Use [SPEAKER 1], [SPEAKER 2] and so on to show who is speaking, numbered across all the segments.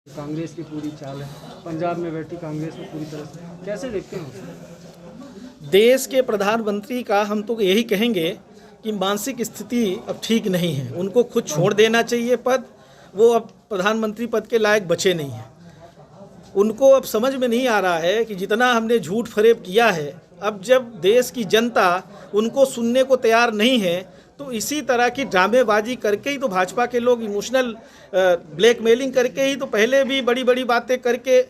[SPEAKER 1] कांग्रेस की पूरी चाल है, पंजाब में बैठी कांग्रेस में पूरी तरह से, कैसे देखते हैं?
[SPEAKER 2] देश के प्रधानमंत्री का हम तो यही कहेंगे कि मानसिक स्थिति अब ठीक नहीं है, उनको खुद छोड़ देना चाहिए पद। वो अब प्रधानमंत्री पद के लायक बचे नहीं हैं। उनको अब समझ में नहीं आ रहा है कि जितना हमने झूठ फरेब किया है, अब जब देश की जनता उनको सुनने को तैयार नहीं है तो इसी तरह की ड्रामेबाजी करके ही तो भाजपा के लोग इमोशनल ब्लैकमेलिंग करके ही तो पहले भी बड़ी बड़ी बातें करके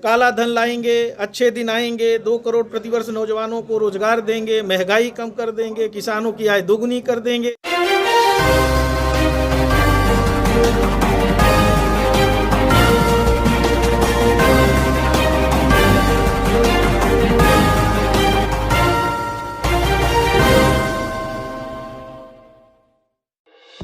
[SPEAKER 2] काला धन लाएंगे, अच्छे दिन आएंगे, 2 करोड़ प्रतिवर्ष नौजवानों को रोजगार देंगे, महंगाई कम कर देंगे, किसानों की आय दोगुनी कर देंगे।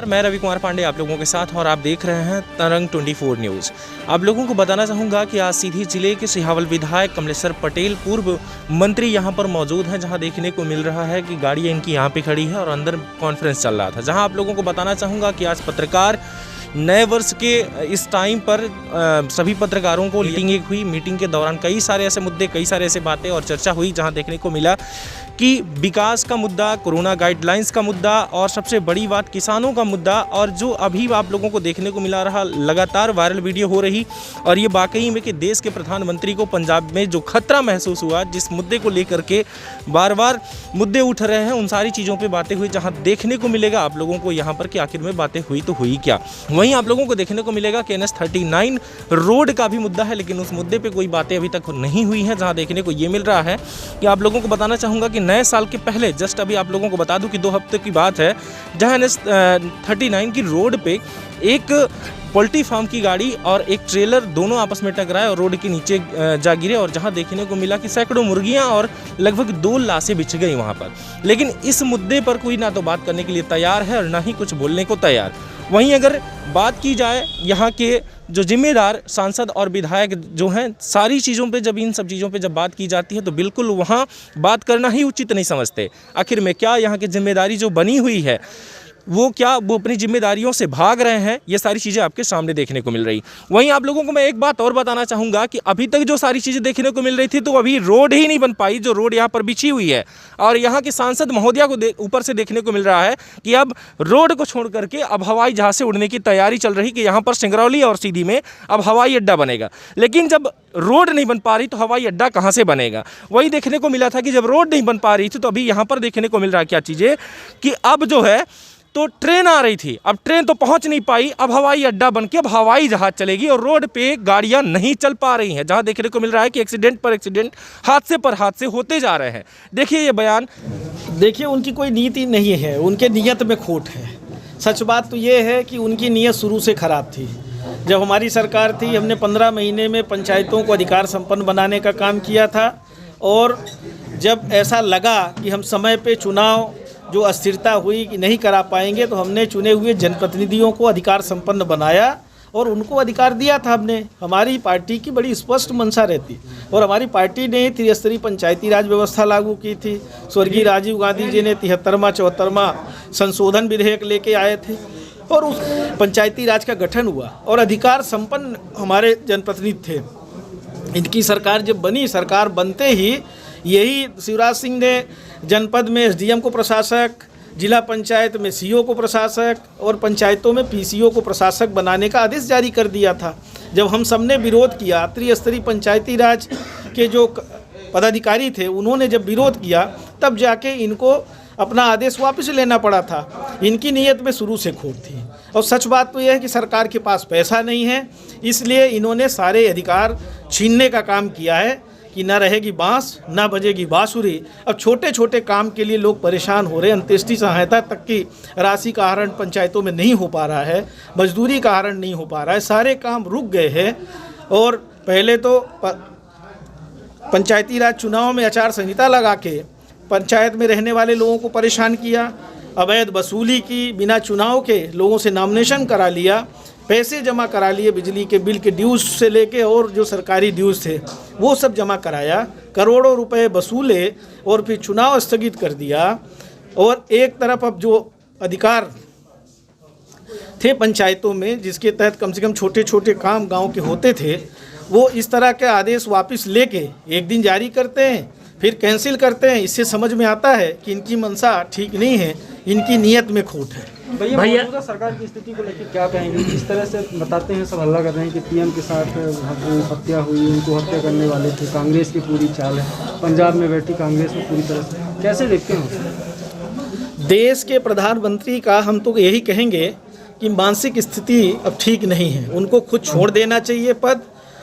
[SPEAKER 3] मैं रवि कुमार पांडे आप लोगों के साथ और आप देख रहे हैं तरंग 24 न्यूज़। आप लोगों को बताना चाहूँगा कि आज सीधी जिले के सिहावल विधायक कमलेश्वर पटेल पूर्व मंत्री यहां पर मौजूद हैं, जहां देखने को मिल रहा है कि गाड़ियां इनकी यहां पे खड़ी है और अंदर कॉन्फ्रेंस चल रहा था। जहां आप लोगों को बताना चाहूँगा कि आज पत्रकार नए वर्ष के इस टाइम पर सभी पत्रकारों को मीटिंग हुई। मीटिंग के दौरान कई सारे ऐसे मुद्दे, कई सारे ऐसे बातें और चर्चा हुई, जहां देखने को मिला कि विकास का मुद्दा, कोरोना गाइडलाइंस का मुद्दा और सबसे बड़ी बात किसानों का मुद्दा, और जो अभी आप लोगों को देखने को मिला रहा लगातार वायरल वीडियो हो रही, और ये वाकई में कि देश के प्रधानमंत्री को पंजाब में जो खतरा महसूस हुआ, जिस मुद्दे को लेकर के बार बार मुद्दे उठ रहे हैं, उन सारी चीज़ों पर बातें हुई। जहाँ देखने को मिलेगा आप लोगों को यहाँ पर कि आखिर में बातें हुई तो हुई क्या। वहीं आप लोगों को देखने को मिलेगा कि NH39 रोड का भी मुद्दा है, लेकिन उस मुद्दे पे कोई बातें अभी तक नहीं हुई हैं। जहां देखने को ये मिल रहा है कि आप लोगों को बताना चाहूँगा कि नए साल के पहले जस्ट अभी आप लोगों को बता दूं कि 2 हफ्ते की बात है, जहां NH39 की रोड पे एक पोल्ट्री फार्म की गाड़ी और एक ट्रेलर दोनों आपस में टकराए और रोड के नीचे जा गिरे, और जहां देखने को मिला कि सैकड़ों मुर्गियां और लगभग 2 लाशें बिछ गई वहां पर। लेकिन इस मुद्दे पर कोई ना तो बात करने के लिए तैयार है और ना ही कुछ बोलने को तैयार। वहीं अगर बात की जाए यहाँ के जो जिम्मेदार सांसद और विधायक जो हैं, सारी चीज़ों पे जब इन सब चीज़ों पे जब बात की जाती है तो बिल्कुल वहाँ बात करना ही उचित नहीं समझते। आखिर में क्या यहाँ की जिम्मेदारी जो बनी हुई है, वो क्या वो अपनी जिम्मेदारियों से भाग रहे हैं, ये सारी चीज़ें आपके सामने देखने को मिल रही। वहीं आप लोगों को मैं एक बात और बताना चाहूँगा कि अभी तक जो सारी चीज़ें देखने को मिल रही थी, तो अभी रोड ही नहीं बन पाई जो रोड यहाँ पर बिछी हुई है। और यहाँ के सांसद महोदया को ऊपर से देखने को मिल रहा है कि अब रोड को छोड़ करके अब हवाई जहाज़ से उड़ने की तैयारी चल रही कि यहाँ पर सिंगरौली और सीधी में अब हवाई अड्डा बनेगा। लेकिन जब रोड नहीं बन पा रही तो हवाई अड्डा कहाँ से बनेगा। वही देखने को मिला था कि जब रोड नहीं बन पा रही थी तो अभी यहाँ पर देखने को मिल रहा है क्या चीज़ें कि अब जो है तो ट्रेन आ रही थी, अब ट्रेन तो पहुंच नहीं पाई, अब हवाई अड्डा बनके अब हवाई जहाज चलेगी और रोड पे गाड़ियां नहीं चल पा रही हैं। जहां देखने को मिल रहा है कि एक्सीडेंट पर एक्सीडेंट, हादसे पर हादसे होते जा रहे हैं। देखिए ये बयान,
[SPEAKER 2] देखिए उनकी कोई नीति नहीं है, उनके नीयत में खोट है। सच बात तो ये है कि उनकी नीयत शुरू से खराब थी। जब हमारी सरकार थी, हमने 15 महीने में पंचायतों को अधिकार संपन्न बनाने का काम किया था, और जब ऐसा लगा कि हम समय पे चुनाव जो अस्थिरता हुई कि नहीं करा पाएंगे, तो हमने चुने हुए जनप्रतिनिधियों को अधिकार संपन्न बनाया और उनको अधिकार दिया था हमने। हमारी पार्टी की बड़ी स्पष्ट मंशा रहती, और हमारी पार्टी ने त्रिस्तरीय पंचायती राज व्यवस्था लागू की थी। स्वर्गीय राजीव गांधी जी ने 73वां 74वां संशोधन विधेयक लेके आए थे और उस पंचायती राज का गठन हुआ और अधिकार संपन्न हमारे जनप्रतिनिधि थे। इनकी सरकार जब बनी, सरकार बनते ही यही शिवराज सिंह ने जनपद में SDM को प्रशासक, जिला पंचायत में CO को प्रशासक और पंचायतों में PCO को प्रशासक बनाने का आदेश जारी कर दिया था। जब हम सबने विरोध किया, त्रिस्तरीय पंचायती राज के जो पदाधिकारी थे उन्होंने जब विरोध किया, तब जाके इनको अपना आदेश वापस लेना पड़ा था। इनकी नीयत में शुरू से खोट थी, और सच बात तो यह है कि सरकार के पास पैसा नहीं है, इसलिए इन्होंने सारे अधिकार छीनने का काम किया है कि न रहेगी बांस न बजेगी बांसुरी। अब छोटे छोटे काम के लिए लोग परेशान हो रहे हैं। अंत्येष्टि सहायता तक की राशि का आहरण पंचायतों में नहीं हो पा रहा है, मजदूरी का आहरण नहीं हो पा रहा है, सारे काम रुक गए हैं। और पहले तो पंचायती राज चुनाव में आचार संहिता लगा के पंचायत में रहने वाले लोगों को परेशान किया, अवैध वसूली की, बिना चुनाव के लोगों से नॉमिनेशन करा लिया, पैसे जमा करा लिए, बिजली के बिल के ड्यूज से लेके और जो सरकारी ड्यूज थे वो सब जमा कराया, करोड़ों रुपए वसूले और फिर चुनाव स्थगित कर दिया। और एक तरफ अब जो अधिकार थे पंचायतों में, जिसके तहत कम से कम छोटे छोटे काम गांव के होते थे, वो इस तरह के आदेश वापस लेके एक दिन जारी करते हैं फिर कैंसिल करते हैं। इससे समझ में आता है कि इनकी मंशा ठीक नहीं है, इनकी नीयत में खोट है।
[SPEAKER 1] भैया मौजूदा सरकार की स्थिति को लेकर क्या कहेंगे? जिस तरह से बताते हैं, सब हल्ला कर रहे हैं कि पीएम के साथ वो हत्या हुई, उनको हत्या करने वाले थे, कांग्रेस की पूरी चाल है, पंजाब में बैठी कांग्रेस में पूरी तरह से, कैसे देखते हैं?
[SPEAKER 2] देश के प्रधानमंत्री का हम तो यही कहेंगे कि मानसिक स्थिति अब ठीक नहीं है, उनको खुद छोड़ देना चाहिए पद।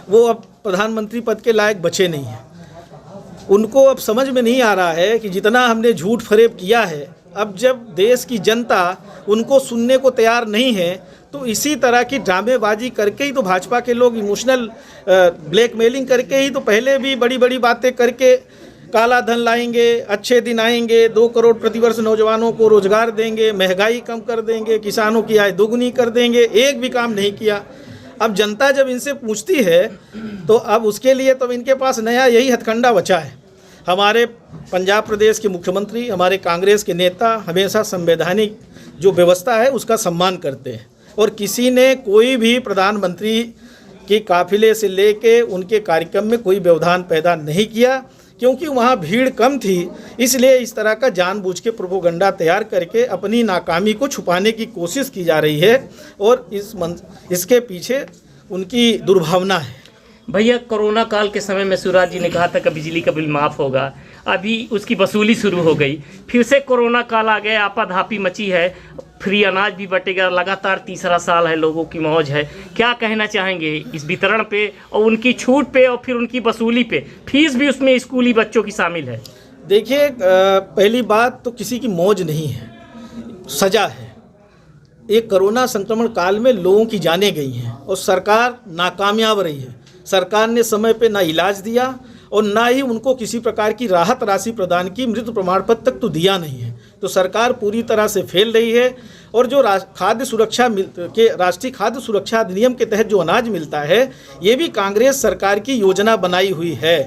[SPEAKER 2] वो अब प्रधानमंत्री पद के लायक बचे नहीं हैं। उनको अब समझ में नहीं आ रहा है कि जितना हमने झूठ फरेब किया है, अब जब देश की जनता उनको सुनने को तैयार नहीं है, तो इसी तरह की ड्रामेबाजी करके ही तो भाजपा के लोग इमोशनल ब्लैकमेलिंग करके ही तो पहले भी बड़ी बड़ी बातें करके काला धन लाएंगे, अच्छे दिन आएंगे, 2 करोड़ प्रतिवर्ष नौजवानों को रोजगार देंगे, महंगाई कम कर देंगे, किसानों की आय दोगुनी कर देंगे, एक भी काम नहीं किया। अब जनता जब इनसे पूछती है तो अब उसके लिए तो इनके पास नया यही हथकंडा बचा है। हमारे पंजाब प्रदेश के मुख्यमंत्री, हमारे कांग्रेस के नेता हमेशा संवैधानिक जो व्यवस्था है उसका सम्मान करते हैं, और किसी ने कोई भी प्रधानमंत्री के काफिले से लेके उनके कार्यक्रम में कोई व्यवधान पैदा नहीं किया, क्योंकि वहाँ भीड़ कम थी। इसलिए इस तरह का जानबूझ के प्रोपोगंडा तैयार करके अपनी नाकामी को छुपाने की कोशिश की जा रही है, और इसके पीछे उनकी दुर्भावना है।
[SPEAKER 4] भैया, कोरोना काल के समय में शिवराज जी ने कहा था कि बिजली का बिल माफ़ होगा, अभी उसकी वसूली शुरू हो गई, फिर से कोरोना काल आ गया, आपाधापी मची है, फ्री अनाज भी बटेगा, लगातार तीसरा साल है, लोगों की मौज है। क्या कहना चाहेंगे इस वितरण पे और उनकी छूट पे और फिर उनकी वसूली पे? फीस भी उसमें स्कूली बच्चों की शामिल है।
[SPEAKER 2] देखिए, पहली बात तो किसी की मौज नहीं है, सजा है। एक कोरोना संक्रमण काल में लोगों की जानें गई हैं और सरकार नाकामयाब रही है। सरकार ने समय पे ना इलाज दिया और ना ही उनको किसी प्रकार की राहत राशि प्रदान की, मृत्यु प्रमाण पत्र तक तो दिया नहीं है। तो सरकार पूरी तरह से फेल रही है। और जो खाद्य सुरक्षा के राष्ट्रीय खाद्य सुरक्षा अधिनियम के तहत जो अनाज मिलता है, ये भी कांग्रेस सरकार की योजना बनाई हुई है।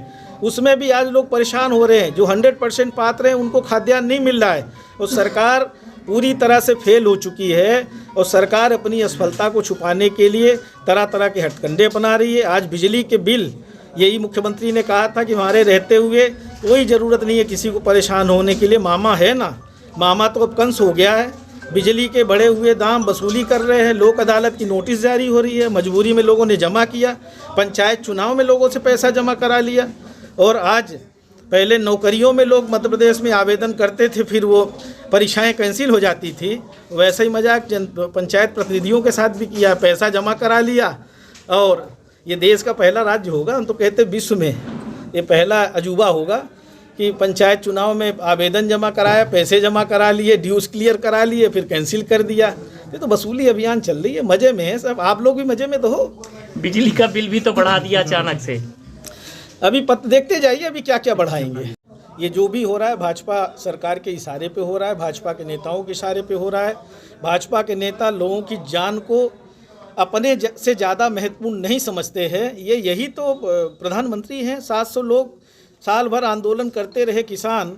[SPEAKER 2] उसमें भी आज लोग परेशान हो रहे हैं, जो 100% पात्र हैं उनको खाद्यान्न नहीं मिल रहा है। और सरकार पूरी तरह से फेल हो चुकी है, और सरकार अपनी असफलता को छुपाने के लिए तरह तरह के हथकंडे अपना रही है। आज बिजली के बिल, यही मुख्यमंत्री ने कहा था कि हमारे रहते हुए कोई ज़रूरत नहीं है किसी को परेशान होने के लिए, मामा है ना। मामा तो अब कंस हो गया है। बिजली के बढ़े हुए दाम वसूली कर रहे हैं, लोक अदालत की नोटिस जारी हो रही है, मजबूरी में लोगों ने जमा किया, पंचायत चुनाव में लोगों से पैसा जमा करा लिया। और आज पहले नौकरियों में लोग मध्य प्रदेश में आवेदन करते थे, फिर वो परीक्षाएं कैंसिल हो जाती थी। वैसा ही मजाक पंचायत प्रतिनिधियों के साथ भी किया, पैसा जमा करा लिया। और ये देश का पहला राज्य होगा, हम तो कहते विश्व में ये पहला अजूबा होगा कि पंचायत चुनाव में आवेदन जमा कराया, पैसे जमा करा लिए, ड्यूज़ क्लियर करा लिए, फिर कैंसिल कर दिया। ये तो वसूली अभियान चल रही है, मज़े में है सब। आप लोग भी मज़े में तो हो।
[SPEAKER 4] बिजली का बिल भी तो बढ़ा दिया अचानक से।
[SPEAKER 2] अभी देखते जाइए अभी क्या क्या बढ़ाएंगे। ये जो भी हो रहा है भाजपा सरकार के इशारे पे हो रहा है, भाजपा के नेताओं के इशारे पे हो रहा है। भाजपा के नेता लोगों की जान को अपने से ज़्यादा महत्वपूर्ण नहीं समझते हैं। यही तो प्रधानमंत्री हैं। 700 लोग साल भर आंदोलन करते रहे, किसान,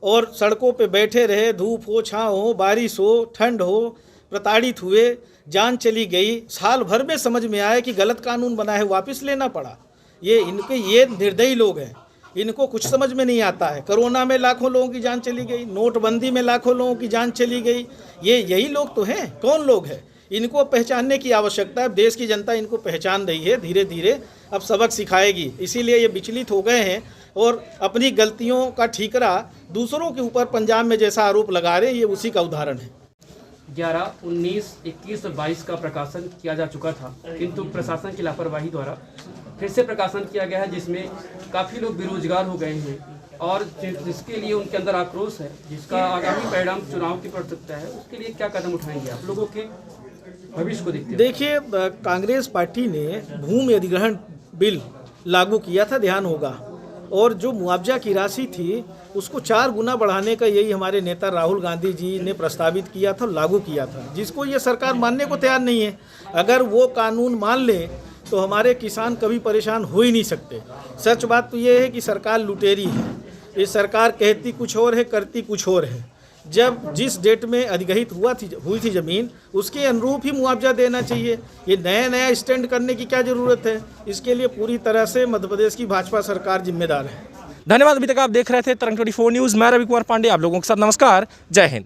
[SPEAKER 2] और सड़कों पे बैठे रहे, धूप हो, छाँव हो, बारिश हो, ठंड हो, प्रताड़ित हुए, जान चली गई। साल भर में समझ में आया कि गलत कानून बना है, वापस लेना पड़ा। ये निर्दयी लोग हैं, इनको कुछ समझ में नहीं आता है। कोरोना में लाखों लोगों की जान चली गई, नोटबंदी में लाखों लोगों की जान चली गई। यही लोग तो हैं। कौन लोग हैं? इनको पहचानने की आवश्यकता है। देश की जनता इनको पहचान रही है, धीरे धीरे अब सबक सिखाएगी। इसीलिए ये विचलित हो गए हैं और अपनी गलतियों का ठीकरा दूसरों के ऊपर पंजाब में जैसा आरोप लगा रहे हैं, ये उसी का उदाहरण है।
[SPEAKER 1] 11, 19, 21 और 22 का प्रकाशन किया जा चुका था, किंतु प्रशासन की लापरवाही द्वारा फिर से प्रकाशन किया गया है, जिसमें काफ़ी लोग बेरोजगार हो गए हैं और जिसके लिए उनके अंदर आक्रोश है, जिसका आगामी परिणाम चुनाव की पड़ सकता है। उसके लिए क्या कदम उठाएंगे आप लोगों के भविष्य को देखते?
[SPEAKER 2] देखिए, कांग्रेस पार्टी ने भूमि अधिग्रहण बिल लागू किया था, ध्यान होगा, और जो मुआवजा की राशि थी उसको 4 गुना बढ़ाने का यही हमारे नेता राहुल गांधी जी ने प्रस्तावित किया था, लागू किया था, जिसको ये सरकार मानने को तैयार नहीं है। अगर वो कानून मान ले तो हमारे किसान कभी परेशान हो ही नहीं सकते। सच बात तो ये है कि सरकार लुटेरी है। ये सरकार कहती कुछ और है, करती कुछ और है। जब जिस डेट में अधिग्रहित हुई थी ज़मीन, उसके अनुरूप ही मुआवजा देना चाहिए। ये नया स्टैंड करने की क्या ज़रूरत है? इसके लिए पूरी तरह से मध्य प्रदेश की भाजपा सरकार जिम्मेदार है।
[SPEAKER 3] धन्यवाद। अभी तक आप देख रहे थे तरंग 24 न्यूज़। मैं रवि कुमार पांडे आप लोगों के साथ। नमस्कार, जय हिंद।